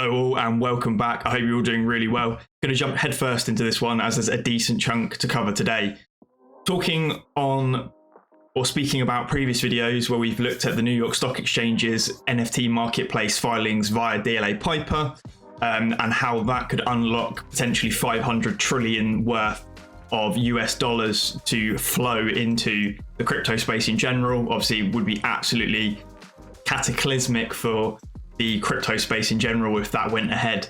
Hello all and welcome back. I hope you're all doing really well. Going to jump headfirst into this one as there's a decent chunk to cover today. Speaking about previous videos where we've looked at the New York Stock Exchange's NFT marketplace filings via DLA Piper and how that could unlock potentially 500 trillion worth of US dollars to flow into the crypto space in general. Obviously, it would be absolutely cataclysmic for the crypto space in general if that went ahead.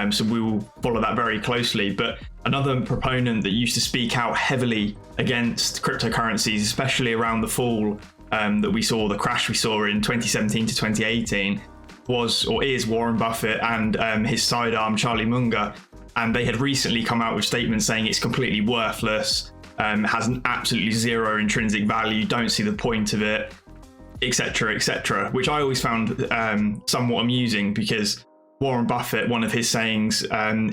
So we will follow that very closely. But another proponent that used to speak out heavily against cryptocurrencies, especially around the fall that we saw, the crash we saw in 2017 to 2018, was or is Warren Buffett and his sidearm Charlie Munger. And they had recently come out with statements saying it's completely worthless, has an absolutely zero intrinsic value, don't see the point of it, etc., which I always found somewhat amusing, because Warren Buffett, one of his sayings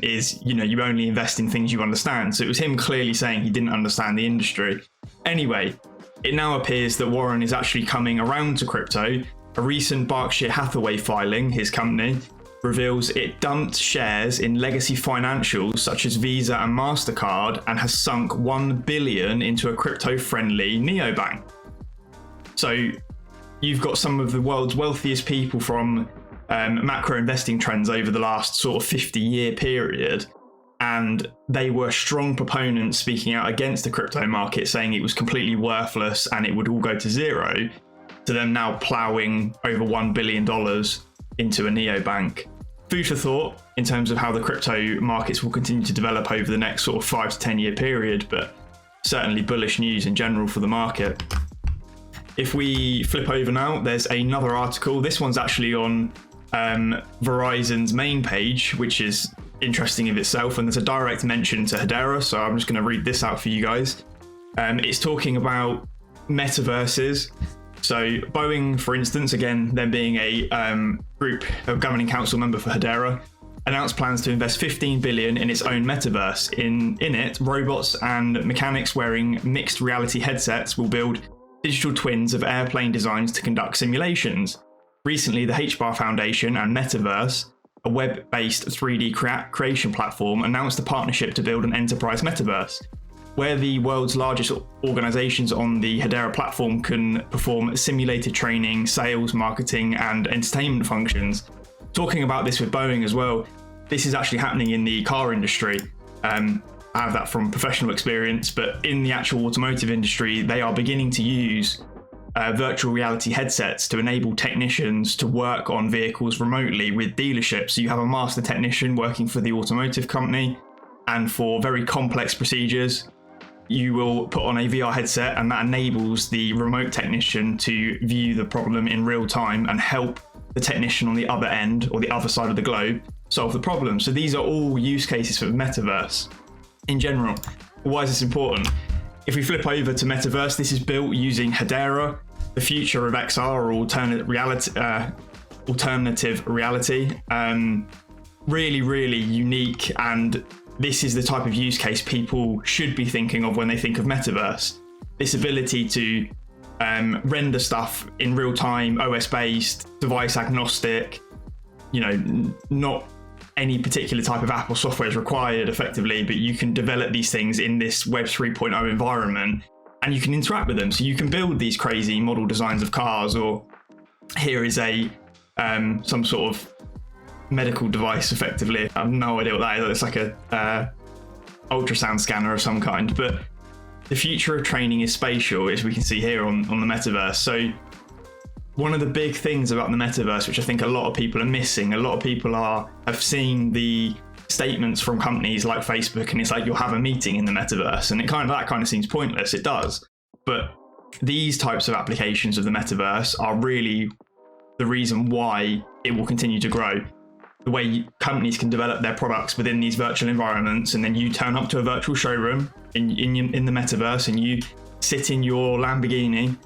is, you only invest in things you understand. So it was him clearly saying he didn't understand the industry. Anyway, it now appears that Warren is actually coming around to crypto. A recent Berkshire Hathaway filing, his company, reveals it dumped shares in legacy financials such as VISA and Mastercard and has sunk $1 billion into a crypto-friendly neobank. So you've got some of the world's wealthiest people from macro investing trends over the last sort of 50-year period, and they were strong proponents speaking out against the crypto market, saying it was completely worthless and it would all go to zero, to them now ploughing over $1 billion into a neobank. Food for thought in terms of how the crypto markets will continue to develop over the next sort of 5 to 10 year period, but certainly bullish news in general for the market. If we flip over now, there's another article. This one's actually on Verizon's main page, which is interesting in itself, and there's a direct mention to Hedera, so I'm just going to read this out for you guys. It's talking about metaverses. So Boeing, for instance, again, them being a governing council member for Hedera, announced plans to invest $15 billion in its own metaverse. In it, robots and mechanics wearing mixed reality headsets will build digital twins of airplane designs to conduct simulations. Recently, the HBAR Foundation and MetaVRse, a web-based 3D creation platform, announced a partnership to build an enterprise metaverse, where the world's largest organizations on the Hedera platform can perform simulated training, sales, marketing, and entertainment functions. Talking about this with Boeing as well, this is actually happening in the car industry. I have that from professional experience, but in the actual automotive industry, they are beginning to use virtual reality headsets to enable technicians to work on vehicles remotely with dealerships. So you have a master technician working for the automotive company, and for very complex procedures, you will put on a VR headset, and that enables the remote technician to view the problem in real time and help the technician on the other end or the other side of the globe solve the problem. So these are all use cases for Metaverse. In general, why is this important? If we flip over to Metaverse, this is built using Hedera, the future of XR, or alternative reality. Really unique, and this is the type of use case people should be thinking of when they think of Metaverse. This ability to render stuff in real time, OS based, device agnostic, not any particular type of app or software is required effectively, but you can develop these things in this Web 3.0 environment and you can interact with them. So you can build these crazy model designs of cars, or here is a some sort of medical device effectively. I have no idea what that is. It's like a ultrasound scanner of some kind, but the future of training is spatial, as we can see here on the Metaverse. So one of the big things about the Metaverse, which I think a lot of people are missing, a lot of people have seen the statements from companies like Facebook, and it's like, you'll have a meeting in the Metaverse, and that kind of seems pointless. It does. But these types of applications of the Metaverse are really the reason why it will continue to grow. The way companies can develop their products within these virtual environments, and then you turn up to a virtual showroom in the Metaverse, and you sit in your Lamborghini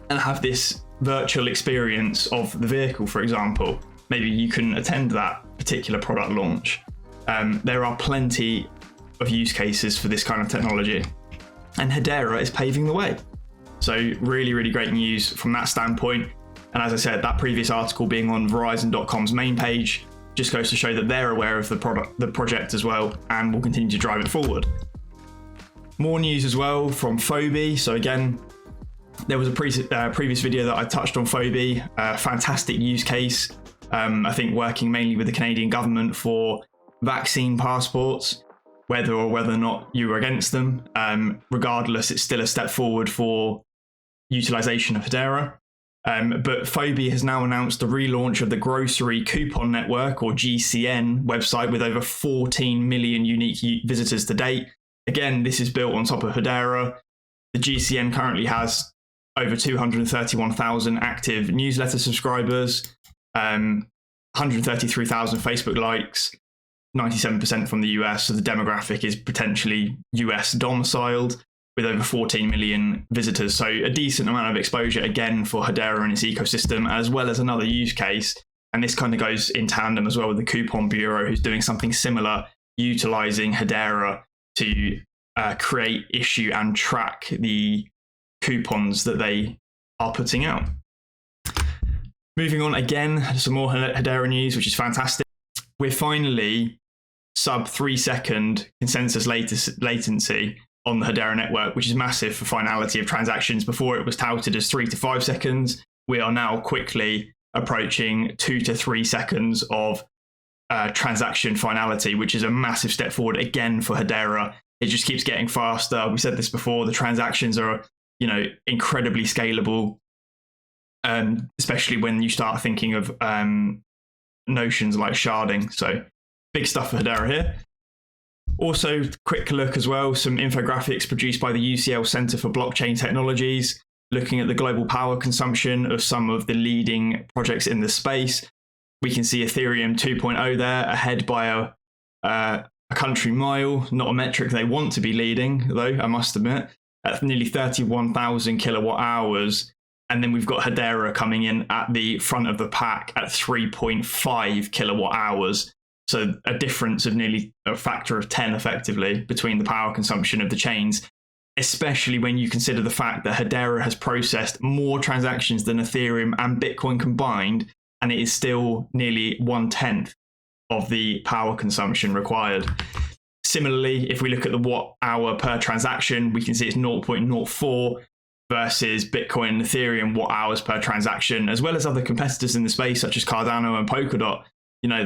and have this virtual experience of the vehicle, for example. Maybe you can attend that particular product launch. There are plenty of use cases for this kind of technology, and Hedera is paving the way. So really great news from that standpoint. And as I said, that previous article being on Verizon.com's main page, just goes to show that they're aware of the project as well, and will continue to drive it forward. More news as well from 𝗟𝗘𝗡. So again, there was a previous video that I touched on 𝗟𝗘𝗡, a fantastic use case. I think working mainly with the Canadian government for vaccine passports, whether or not you were against them. Regardless, it's still a step forward for utilization of Hedera. But 𝗟𝗘𝗡 has now announced the relaunch of the Grocery Coupon Network, or GCN, website with over 14 million unique visitors to date. Again, this is built on top of Hedera. The GCN currently has over 231,000 active newsletter subscribers, 133,000 Facebook likes, 97% from the US, so the demographic is potentially US domiciled, with over 14 million visitors. So a decent amount of exposure again for Hedera and its ecosystem, as well as another use case. And this kind of goes in tandem as well with the Coupon Bureau, who's doing something similar, utilizing Hedera to create, issue, and track the coupons that they are putting out. Moving on again, some more Hedera news, which is fantastic. We're finally sub 3-second consensus latency on the Hedera network, which is massive for finality of transactions. Before it was touted as 3 to 5 seconds. We are now quickly approaching 2 to 3 seconds of transaction finality, which is a massive step forward again for Hedera. It just keeps getting faster. We said this before, the transactions are, incredibly scalable, especially when you start thinking of notions like sharding. So big stuff for Hedera here. Also, quick look as well, some infographics produced by the UCL Center for Blockchain Technologies, looking at the global power consumption of some of the leading projects in the space. We can see Ethereum 2.0 there, ahead by a country mile, not a metric they want to be leading, though, I must admit, at nearly 31,000 kilowatt hours. And then we've got Hedera coming in at the front of the pack at 3.5 kilowatt hours. So a difference of nearly a factor of 10 effectively between the power consumption of the chains, especially when you consider the fact that Hedera has processed more transactions than Ethereum and Bitcoin combined, and it is still nearly 1/10 of the power consumption required. Similarly, if we look at the watt hour per transaction, we can see it's 0.04 versus Bitcoin and Ethereum watt hours per transaction, as well as other competitors in the space such as Cardano and Polkadot.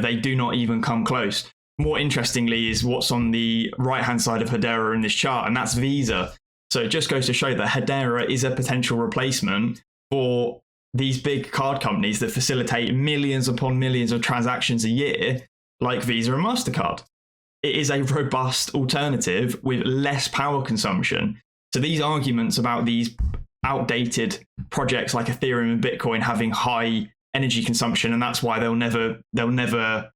They do not even come close. More interestingly is what's on the right-hand side of Hedera in this chart, and that's VISA. So it just goes to show that Hedera is a potential replacement for these big card companies that facilitate millions upon millions of transactions a year, like Visa and Mastercard. It is a robust alternative with less power consumption. So these arguments about these outdated projects like Ethereum and Bitcoin having high energy consumption, and that's why they'll never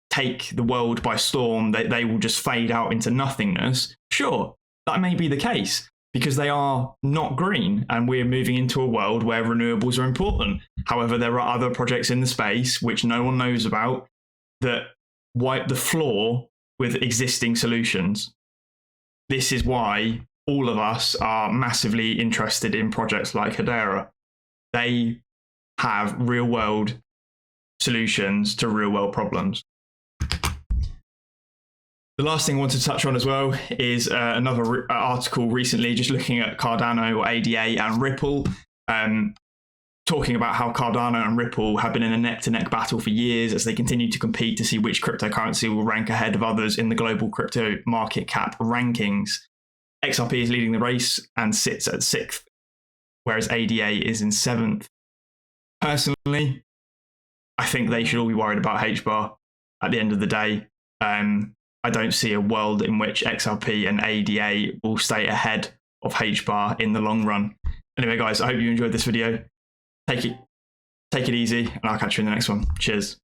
take the world by storm, they will just fade out into nothingness. Sure, that may be the case because they are not green, and we're moving into a world where renewables are important. However, there are other projects in the space which no one knows about that wipe the floor with existing solutions. This is why all of us are massively interested in projects like Hedera. They have real world solutions to real world problems. The last thing I wanted to touch on as well is another article recently, just looking at Cardano, or ADA, and Ripple, talking about how Cardano and Ripple have been in a neck-to-neck battle for years as they continue to compete to see which cryptocurrency will rank ahead of others in the global crypto market cap rankings. XRP is leading the race and sits at 6th, whereas ADA is in 7th. Personally, I think they should all be worried about HBAR at the end of the day. I don't see a world in which XRP and ADA will stay ahead of HBAR in the long run. Anyway, guys, I hope you enjoyed this video. Take it easy, and I'll catch you in the next one. Cheers.